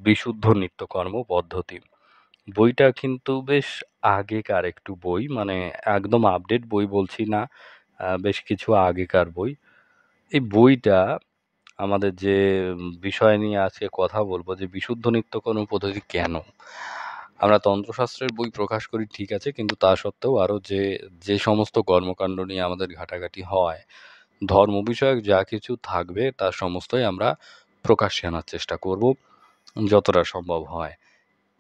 বিশুদ্ধ নিত্যকর্ম পদ্ধতি। বইটা কিন্তু বেশ আগেকার একটু বই, মানে একদম আপডেট বই বলছি না, বেশ কিছু আগেকার বই। এই বইটা আমাদের যে বিষয় নিয়ে আজকে কথা বলবো, যে বিশুদ্ধ নিত্যকর্ম পদ্ধতি কেন আমরা তন্ত্রশাস্ত্রের বই প্রকাশ করি, ঠিক আছে, কিন্তু তা সত্ত্বেও আরও যে যে সমস্ত কর্মকাণ্ড নিয়ে আমাদের ঘাটাঘাটি হয়, ধর্ম বিষয়ক যা কিছু থাকবে তার সমস্তই আমরা প্রকাশ্যে আনার চেষ্টা করব যতটা সম্ভব হয়।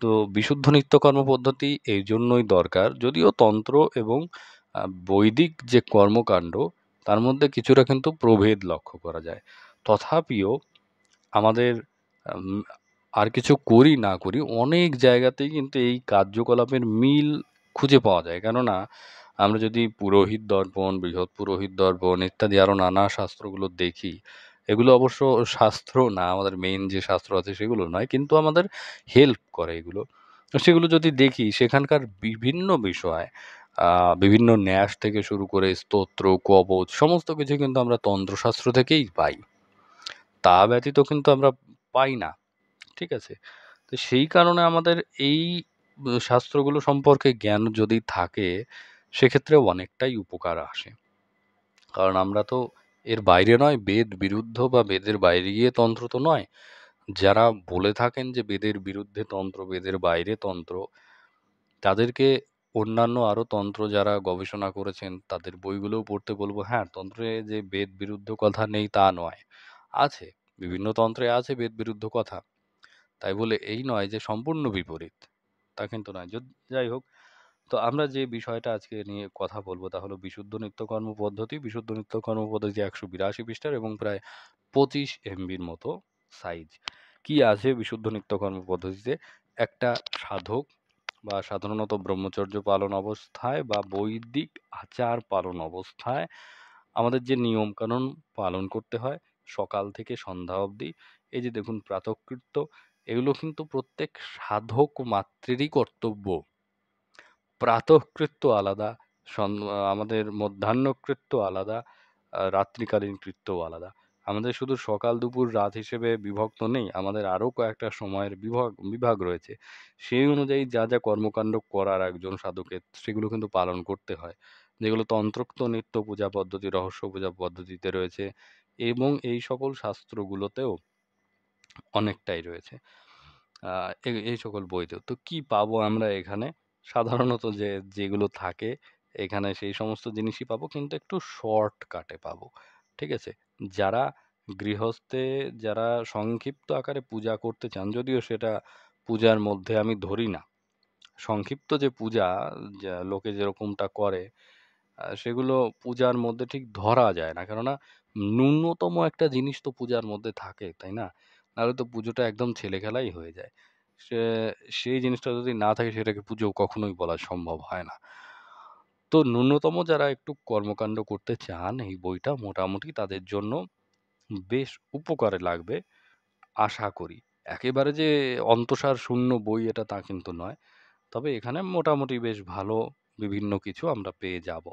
তো বিশুদ্ধ নিত্যকর্ম পদ্ধতি এই জন্যই দরকার, যদিও তন্ত্র এবং বৈদিক যে কর্মকাণ্ড তার মধ্যে কিছুটা কিন্তু প্রভেদ লক্ষ্য করা যায়। তথাপিও আমাদের উম, আর কিছু করি না করি অনেক জায়গাতেই কিন্তু এই কার্যকলাপের মিল খুঁজে পাওয়া যায়। কেননা আমরা যদি পুরোহিত দর্পণ, বৃহৎ পুরোহিত দর্পণ ইত্যাদি আরো নানা শাস্ত্রগুলো দেখি, এগুলো অবশ্য শাস্ত্র না, আমাদের মেইন যে শাস্ত্র আছে সেগুলো নয়, কিন্তু আমাদের হেল্প করে এগুলো। তো সেগুলো যদি দেখি, সেখানকার বিভিন্ন বিষয়, বিভিন্ন ন্যাস থেকে শুরু করে স্তোত্র, কবচ, সমস্ত কিছু কিন্তু আমরা তন্ত্রশাস্ত্র থেকেই পাই। তা ব্যতীত কিন্তু আমরা পাই না। ঠিক আছে? তো সেই কারণে আমাদের এই শাস্ত্রগুলো সম্পর্কে জ্ঞান যদি থাকে, সেক্ষেত্রে অনেকটাই উপকার আসে। কারণ আমরা তো এর বাইরে নয়, বেদ বিরুদ্ধ বা বেদের বাইরে গিয়ে তন্ত্র তো নয়। যারা বলে থাকেন যে বেদের বিরুদ্ধে তন্ত্র, বেদের বাইরে তন্ত্র, তাদেরকে অন্যান্য আরো তন্ত্র যারা গবেষণা করেছেন তাদের বইগুলোও পড়তে বলবো। হ্যাঁ, তন্ত্রে যে বেদ বিরুদ্ধ কথা নেই তা নয়, আছে, বিভিন্ন তন্ত্রে আছে বেদ বিরুদ্ধ কথা। তাই বলে এই নয় যে সম্পূর্ণ বিপরীত, তা কিন্তু নয়। যাই হোক, তো আমরা যে বিষয়টা আজকে নিয়ে কথা বলবো তা হলো বিশুদ্ধ নিত্যকর্ম পদ্ধতি। বিশুদ্ধ নিত্যকর্ম পদ্ধতি 182 পৃষ্ঠার এবং প্রায় 25 MB মতো সাইজ। কি আছে বিশুদ্ধ নিত্যকর্ম পদ্ধতিতে? একটা সাধক বা সাধারণত ব্রহ্মচর্য পালন অবস্থায় বা বৈদিক আচার পালন অবস্থায় আমাদের যে নিয়ম কানুন পালন করতে হয় সকাল থেকে সন্ধ্যা অবধি, এই যে দেখুন প্রাতঃকৃত্য, এগুলো কিন্তু প্রত্যেক সাধক মাত্রেরই কর্তব্য। প্রাতঃকৃত্য আলাদা, আমাদের মধ্যাহ্নকৃত্য আলাদা, রাত্রিকালীন কৃত্যও আলাদা। আমাদের শুধু সকাল দুপুর রাত হিসেবে বিভক্ত নেই, আমাদের আরো কয়েকটা সময়ের বিভাগ বিভাগ রয়েছে। সেই অনুযায়ী যা যা কর্মকাণ্ড করার একজন সাধকের, সেগুলো কিন্তু পালন করতে হয়, যেগুলো তন্ত্রোক্ত নিত্য পূজা পদ্ধতি, রহস্য পূজা পদ্ধতিতে রয়েছে, এবং এই সকল শাস্ত্রগুলোতেও অনেকটাই রয়েছে। এই সকল বইতেও। তো কি পাবো আমরা এখানে? সাধারণত যেগুলো থাকে এখানে সেই সমস্ত জিনিসই পাবো, কিন্তু একটু শর্টকাটে পাবো। ঠিক আছে? যারা গৃহস্থে, যারা সংক্ষিপ্ত আকারে পূজা করতে চান, যদিও সেটা পূজার মধ্যে আমি ধরি না। সংক্ষিপ্ত যে পূজা, যা লোকে যেরকমটা করে, সেগুলো পূজার মধ্যে ঠিক ধরা যায় না। কেননা ন্যূনতম একটা জিনিস তো পূজার মধ্যে থাকে, তাই না? নাহলে তো পুজোটা একদম ছেলেখেলাই হয়ে যায়। সে সেই জিনিসটা যদি না থাকে সেটাকে পুজো কখনোই বলা সম্ভব হয় না। তো ন্যূনতম যারা একটু কর্মকাণ্ড করতে চান, এই বইটা মোটামুটি তাদের জন্য বেশ উপকারে লাগবে আশা করি। একেবারে যে অন্তঃসার শূন্য বই এটা তা কিন্তু নয়। তবে এখানে মোটামুটি বেশ ভালো বিভিন্ন কিছু আমরা পেয়ে যাব।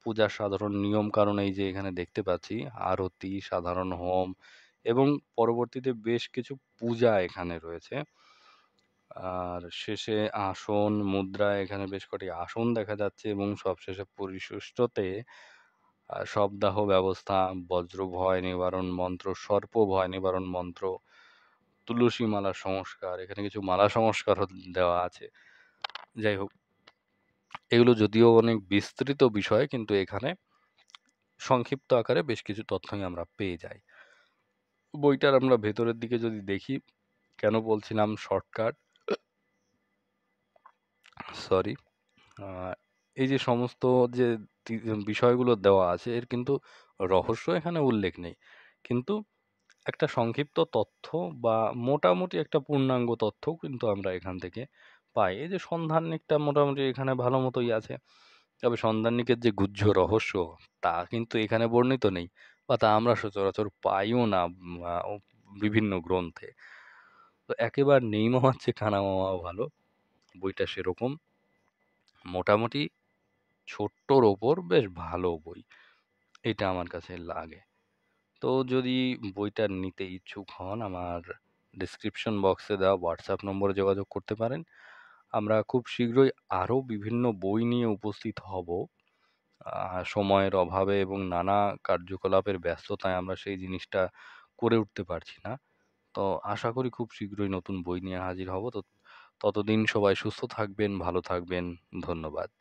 পূজার সাধারণ নিয়ম কানুন এই যে এখানে দেখতে পাচ্ছি, আরতি, সাধারণ হোম, এবং পরবর্তীতে বেশ কিছু পূজা এখানে রয়েছে। আর শেষে আসন মুদ্রা, এখানে বেশ কটি আসন দেখা যাচ্ছে, এবং সবশেষে পরিশিষ্টতে শবদাহ ব্যবস্থা, বজ্র ভয় নিবারণ মন্ত্র, সর্প ভয় নিবারণ মন্ত্র, তুলসী মালা সংস্কার, এখানে কিছু মালা সংস্কারও দেওয়া আছে। যাই হোক, এগুলো যদিও অনেক বিস্তৃত বিষয়, কিন্তু এখানে সংক্ষিপ্ত আকারে বেশ কিছু তথ্যই আমরা পেয়ে যাই। বইটার আমরা ভেতরের দিকে যদি দেখি, কেন বলছিলাম শর্টকাট, সরি, এই যে সমস্ত যে বিষয়গুলো দেওয়া আছে এর কিন্তু রহস্য এখানে উল্লেখ নেই, কিন্তু একটা সংক্ষিপ্ত তথ্য বা মোটামুটি একটা পূর্ণাঙ্গ তথ্য কিন্তু আমরা এখান থেকে পাই। এই যে সন্ধাননিকটা মোটামুটি এখানে ভালো মতোই আছে, তবে সন্ধাননিকের যে গুহ্য রহস্য তা কিন্তু এখানে বর্ণিত নেই, বা তা আমরা সচরাচর পাইও না বিভিন্ন গ্রন্থে। তো একেবারে নেই মামার চেয়ে কানা মামা ভালো, বইটা সেরকম মোটামুটি ছোট্টর ওপর বেশ ভালো বই, এটা আমার কাছে লাগে। তো যদি বইটা নিতে ইচ্ছুক হন, আমার ডেসক্রিপশন বক্সে দেওয়া হোয়াটসঅ্যাপ নম্বরে যোগাযোগ করতে পারেন। আমরা খুব শীঘ্রই আরও বিভিন্ন বই নিয়ে উপস্থিত হব। সময়ের অভাবে এবং নানা কার্যকলাপের ব্যস্ততায় আমরা সেই জিনিসটা করে উঠতে পারছি না। তো আশা করি খুব শীঘ্রই নতুন বই নিয়ে হাজির হব। তো ততদিন সবাই সুস্থ থাকবেন, ভালো থাকবেন। ধন্যবাদ।